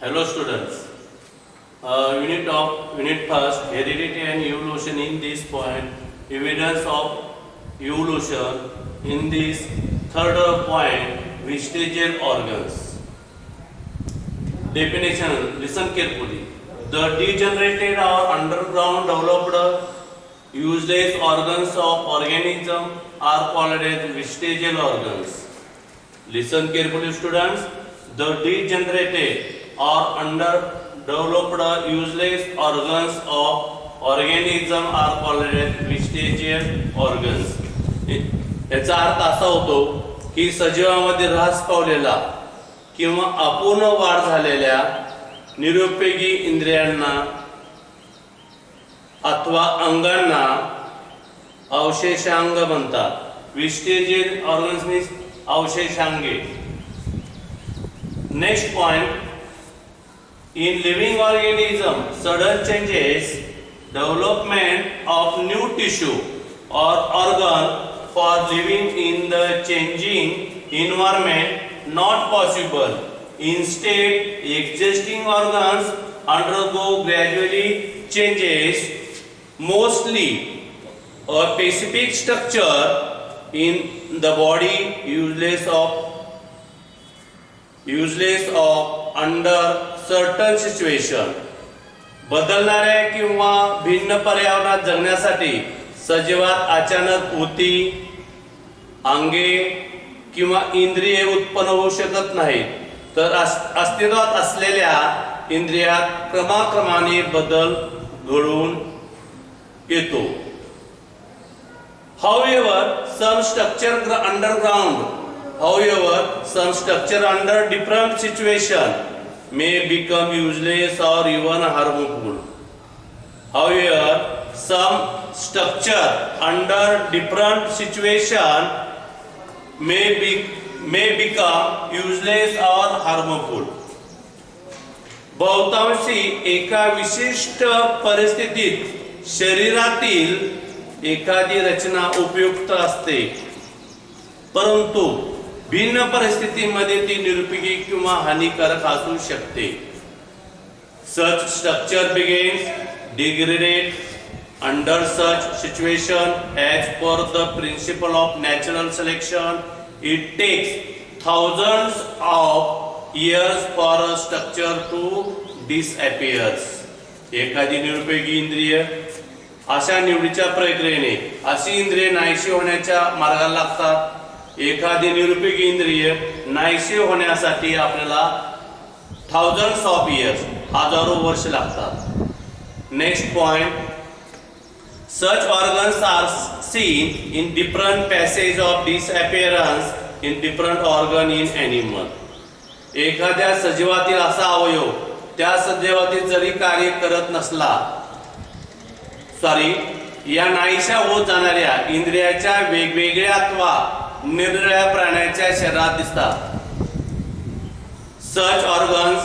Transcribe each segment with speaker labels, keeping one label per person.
Speaker 1: Hello students. Unit first, heredity and evolution. In this point, evidence of evolution. In this third point, vestigial organs. Definition. Listen carefully. The degenerated or underground developed useless organs of organism are called as vestigial organs. Listen carefully, students. The degenerated or underdeveloped useless organs of organism are called as vestigial organs. याचा अर्थ असा होतो की सजीवामध्ये ऱ्हास पावलेला किंवा अपूर्ण वाढ झालेल्या निरुपयोगी इंद्रियांना अथवा अंगांना अवशेषांग म्हणतात. व्हेस्टिजियल ऑर्गन्स मीन्स अवशेषांगे. Next point. In living organism, sudden changes, development of new tissue or organ for living in the changing environment not possible. Instead, existing organs undergo gradually changes, mostly a specific structure in the body useless of under certain situation. बदलणाऱ्या किंवा भिन्न पर्यावरणात जगण्यासाठी सजीवात अचानक ऊती, अंगे किंवा इंद्रिये उत्पन्न होऊ शकत नाहीत, तर अस्तित्वात असलेल्या इंद्रियात क्रमाक्रमाने बदल घडून येतो. However, some structure under different situation may become useless or even harmful. However, some structure under different situation may become useless or harmful. बहुतांशी एका विशिष्ट परिस्थितीत शरीरातील एखादी रचना उपयुक्त असते, परंतु भिन्न परिस्थितीमध्ये ती निरुपयोगी किंवा हानिकारक असू शकते. Such structure begins degrade under such situation. As per the principle of natural selection, it takes thousands of years for a structure to disappear. एखादी निरुपयोगी इंद्रिय अशा निवडीच्या प्रक्रियेने अशी इंद्रिय नाहीशी होण्याच्या मार्गाला लागतात. एखादी निरुपयोगी इंद्रिय नाहीशी होण्यासाठी आपल्याला thousands of years, हजारो वर्ष लागतात. Next point. Such organs are seen in different passages of disappearance in different organ in animal. एखाद्या सजीवातील असा अवयव त्या सजीवातील जरी कार्य करत नसला, या नाहीशा होत जाणाऱ्या इंद्रियाच्या वेगवेगळ्या अथवा निरनिराळ्या प्राण्याच्या शरीरात दिसतात. Such organs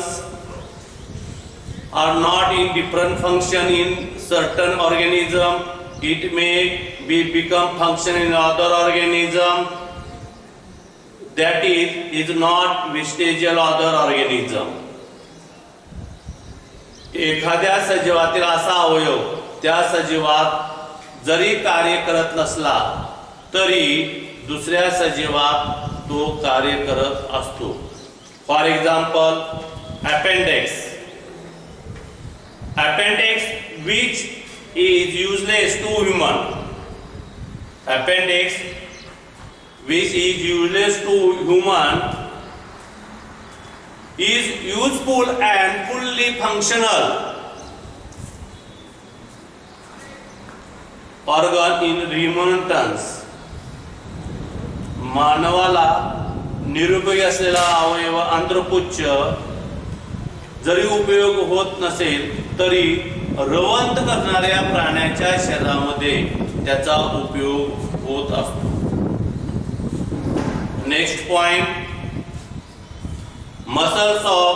Speaker 1: are not in different function in certain organism. It may become function in other organism. That is not vestigial other organism. एखाद्या सजीवातील असा अवयव त्या सजीवात जरी कार्य करत नसला तरी दुसऱ्या सजीवात तो कार्य करत असतो. For example, appendix which is useless to human. Appendix which is useless to human is useful and fully functional organ in ruminants. मानवाला निरुपयोगी असलेला अवयव आंत्रपुच्छ जरी उपयोग होत नसेल तरी रवंत करणाऱ्या प्राण्याच्या शरीरामध्ये त्याचा उपयोग होत असतो. Next point. Muscles of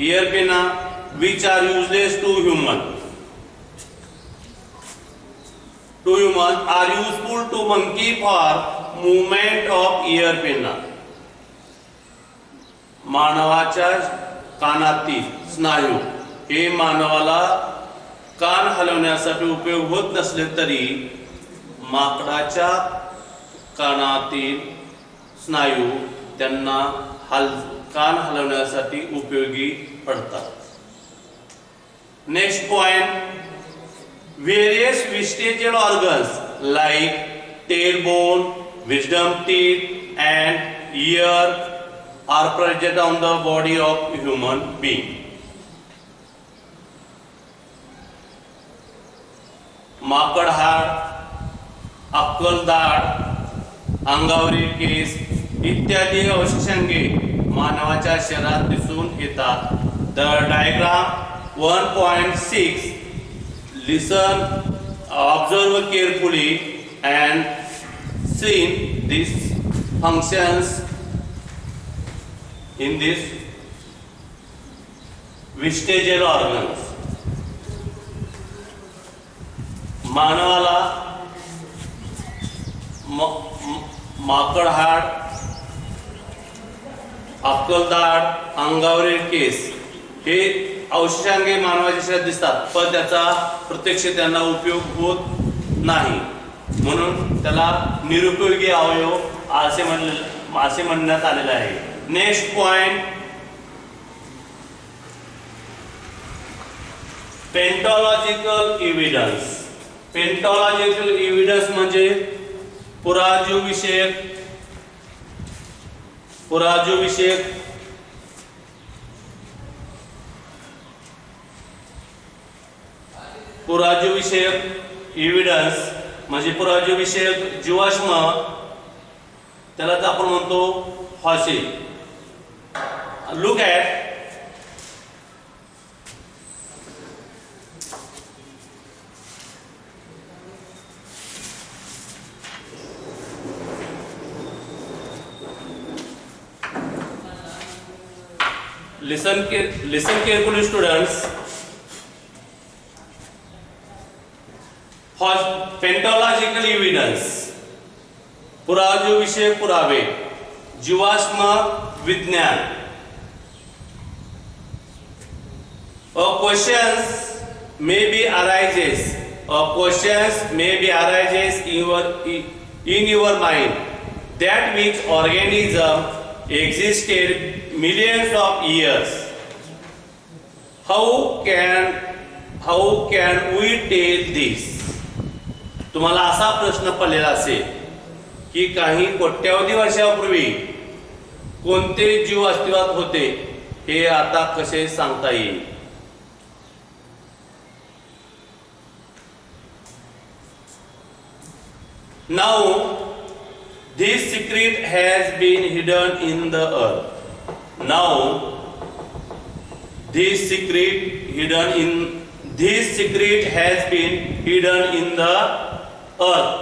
Speaker 1: year पिना which are useless to human are useful to monkey for movement of ear pinna. मानवाच्या कानातील स्नायू हे मानवाला कान हलवण्यासाठी उपयोग होत नसले तरी माकडाच्या कानातील स्नायू त्यांना कान हलवण्यासाठी उपयोगी पडतात. Next point, various vestigial organs like tailbone, wisdom teeth and ear are present on the body of human being. माकड हाड, अक्कलदाढ, अंगावरील केस इत्यादी अवशेषांगे मानवाच्या शरीरात दिसून येतात. The diagram 1.6 listen, observe carefully and see these functions in these vestigial organs. मानवाला माकड हाड, अक्कलदाढ, अंगावरील केस हे अवशेषांगे मानवाच्या शरीरात दिसतात, पण त्याचा प्रत्यक्ष त्यांना उपयोग होत नाही, म्हणून त्याला निरुपयोगी अवयव असे म्हणण्यात आलेले आहे. Next point, paleontological evidence. Paleontological evidence म्हणजे पुराजू विषयक एव्हिडन्स म्हणजे पुराजू विषयक जीवाश्म, त्यालाच आपण म्हणतो fossil. Look at listen carefully students. For paleontological evidence, पुराजू विषयक पुरावे, जीवाश्म विज्ञान. A questions may be arises in your mind that which organism existed millions of years. How can we tell this? तुम्हाला असा प्रश्न पडलेला असेल की काही कोट्यावधी वर्षापूर्वी कोणते जीव अस्तित्वात होते, हे आता कसे सांगता येईल? Now this secret has been hidden in the earth. This secret has been hidden in the earth.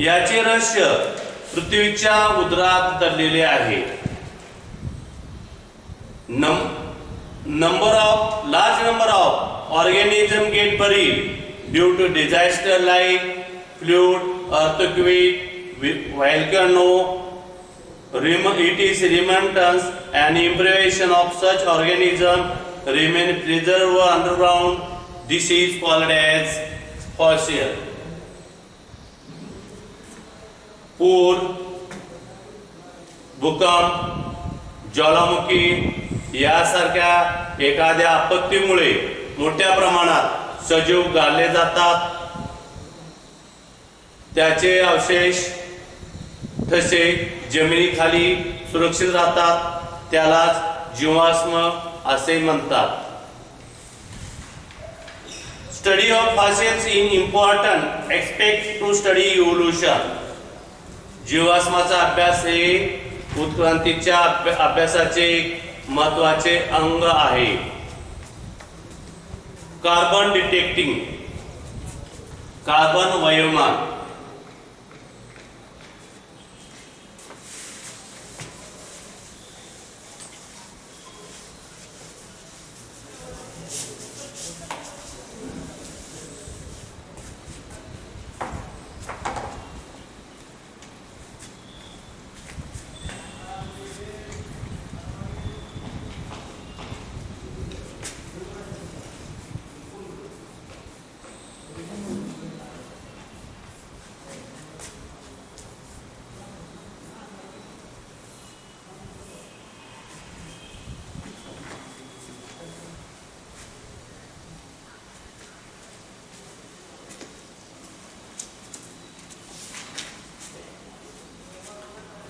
Speaker 1: याचे रहस्य पृथ्वीच्या उदरात दडलेले आहे. Large number of organisms get buried due to disaster like flood, earthquake, volcano. It is remittance and impregnation of such organisms remain preserved underground. This is called as fossil. पूर, भूकंप, ज्वालामुखी यासारख्या एखाद्या आपत्तीमुळे मोठ्या प्रमाणात सजीव गाळले जातात. त्याचे अवशेष ठसे जमिनीखाली सुरक्षित राहतात, त्यालाच जीवाश्म असे म्हणतात. Study of fossils in important expect to study evolution. जीवाश्माचा अभ्यास हे उत्क्रांतीच्या अभ्यासाचे एक महत्त्वाचे अंग आहे. कार्बन डिटेक्टिंग, कार्बन वयोमान.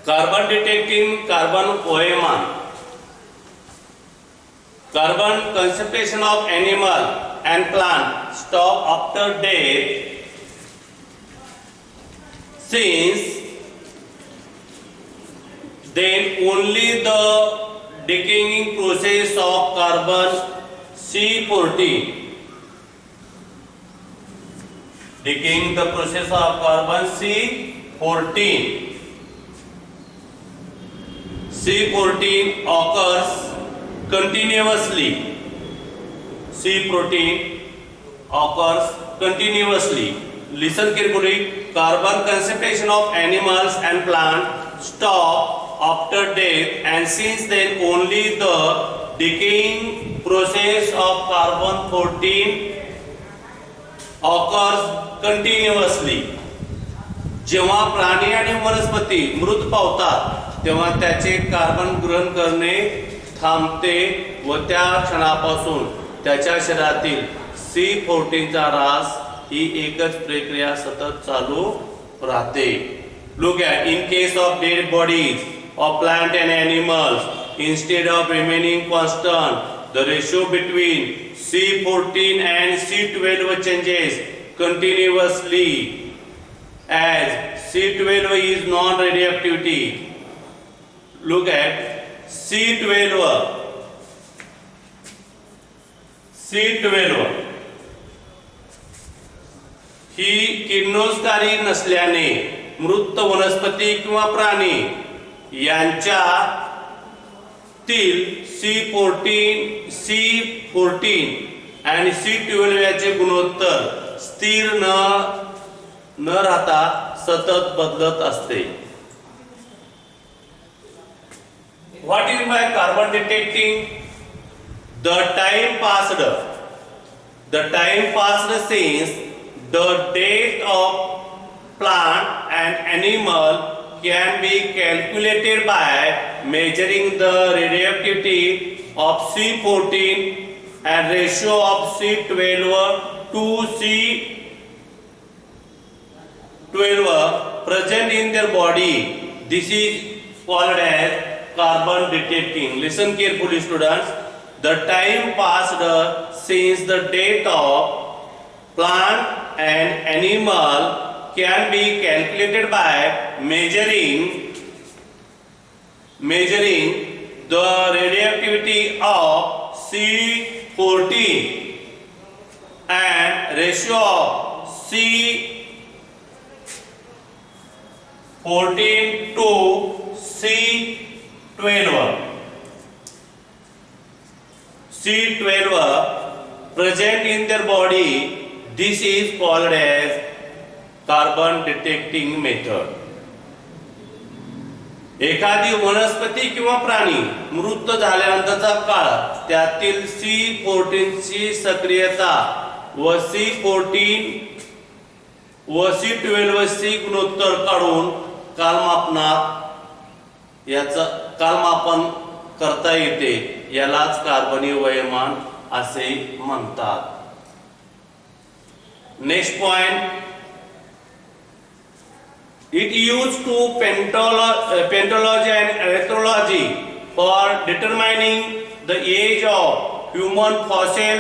Speaker 1: कार्बन डिटेक्टिंग कार्बन वयमान. Carbon concentration of animal and plant stop after death, since then only the decaying process of carbon C14, decaying the process of carbon C14 occurs continuously. C14 occurs continuously. Listen carefully. Carbon concentration of animals and plants stop after death, and since then only the decaying process of carbon 14 occurs continuously. जेव्हा प्राणी आणि वनस्पती मृत पावतात तेव्हा त्याचे carbon ग्रहण करणे थांबते व त्या क्षणापासून त्याच्या शरीरातील C14 चा ऱ्हास ही एकच प्रक्रिया सतत चालू राहते. Look at in case of dead bodies of plant and animals, instead of remaining constant, the ratio between C14 and C12 changes continuously as C12 is non-radioactivity. Look at C12 ही किरणोत्सर्गी नसल्याने मृत वनस्पती किंवा प्राणी यांच्यातील C14 आणि C12 याचे गुणोत्तर स्थिर न राहता सतत बदलत असते. What is by carbon detecting? The time passed since the death of plant and animal can be calculated by measuring the radioactivity of C14 and ratio of C12 to C12 present in their body. This is called as carbon detecting. Listen carefully, students. The time passed since the death of plant and animal can be calculated by measuring the radioactivity of C14 and ratio of C14 to C12 present in their body. This is called as carbon detecting method. एखादी वनस्पती किंवा प्राणी मृत झाल्यानंतरचा काळ त्यातील C14 ची सक्रियता व C14 व C12 ची गुणोत्तर काढून कालमापन करता येते. यालाच कार्बनी वयमान असे म्हणतात. Next point, it used to pentology and electrology for determining the age of human fossil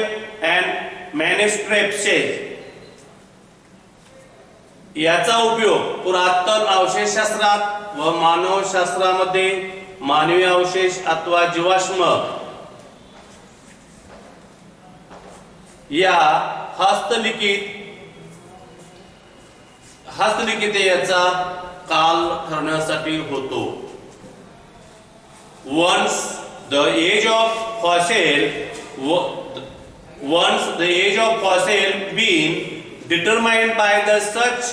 Speaker 1: and manuscripts. याचा उपयोग पुरातन अवशेषशास्त्रात व मानवशास्त्रामध्ये मानवी अवशेष अथवा जीवाश्म या हस्तलिखित याचा काल ठरवण्यासाठी होतो. Once the age of fossil being determined by the such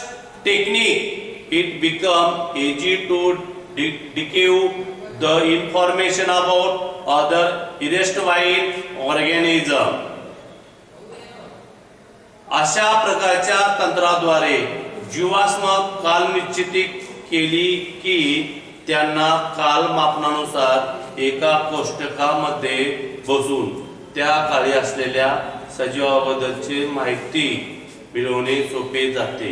Speaker 1: technique, it become easy to decode the information about other erstwhile organism. अशा प्रकारच्या तंत्राद्वारे जीवाश्म काल निश्चिती केली की त्यांना कालमापनानुसार एका कोष्टकामध्ये बसून त्या काळी असलेल्या सजीवाबद्दलची माहिती मिळवणे सोपे जाते.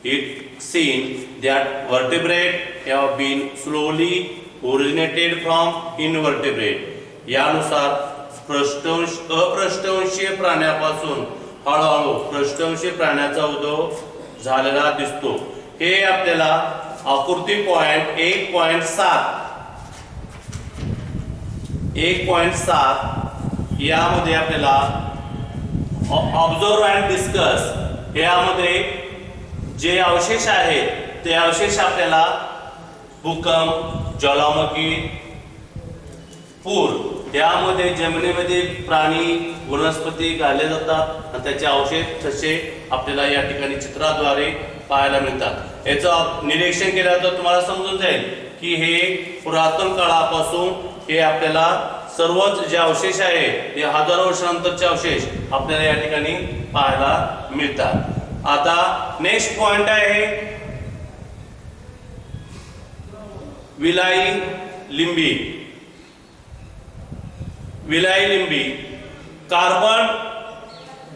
Speaker 1: It seen that vertebrate have been slowly originated from invertebrate. यानुसार अपृष्ठवंशीय प्राण्यापासून हळूहळू पृष्ठवंशीय प्राण्याचा उद्भव झालेला दिसतो. हे आपल्याला आकृती पॉइंट 1.7 यामध्ये आपल्याला ऑब्झर्व अँड डिस्कस यामध्ये जे अवशेष आहेत ते अवशेष आपल्याला भूकंप, ज्वालामुखी, पूर यामध्ये जमिनीमध्ये प्राणी वनस्पती गाळले जातात आणि त्याचे अवशेष तसे आपल्याला या ठिकाणी चित्राद्वारे पाहायला मिळतात. याचं निरीक्षण केलं तर तुम्हाला समजून जाईल की हे पुरातन काळापासून हे आपल्याला सर्वच जे अवशेष आहेत ते हजारो वर्षानंतरचे अवशेष आपल्याला या ठिकाणी पाहायला मिळतात. आता नेक्स्ट पॉइंट आहे विलाई लिंबी. विलाई लिंबी carbon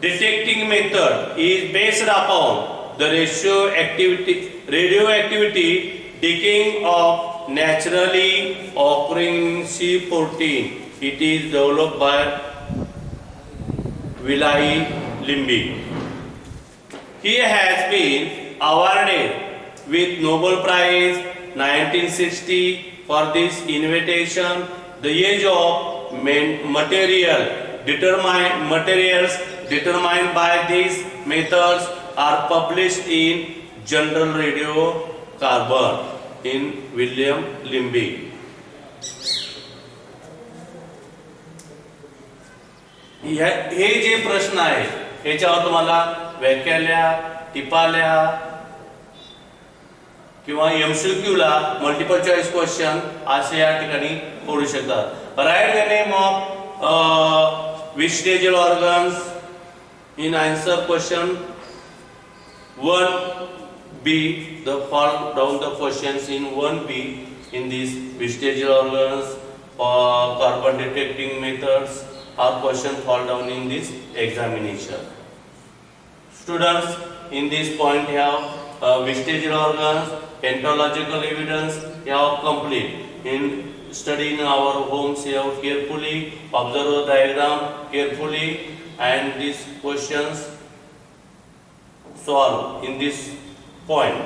Speaker 1: detecting method is based upon the radioactivity decaying of naturally occurring C14. It is developed by Vilai Limbi. He has been awarded with Nobel Prize 1960 for this invention. The age of materials determined by these methods are published in Journal Radiocarbon in William Limby. हे जे प्रश्न आहेत याच्यावर तुम्हाला व्याख्या लिहा, टिपा लिहा किंवा MCQ ला मल्टिपल चॉईस क्वेश्चन असे या ठिकाणी पडू शकतात. Write the name of vestigial organs in answer question 1B. The follow down the questions in 1B in these vestigial organs or carbon detecting methods are question fall down in this examination. Students, in this point have vestigial organs, pathological evidence have complete. In studying our homes you have carefully observe the diagram carefully and these questions solve in this point.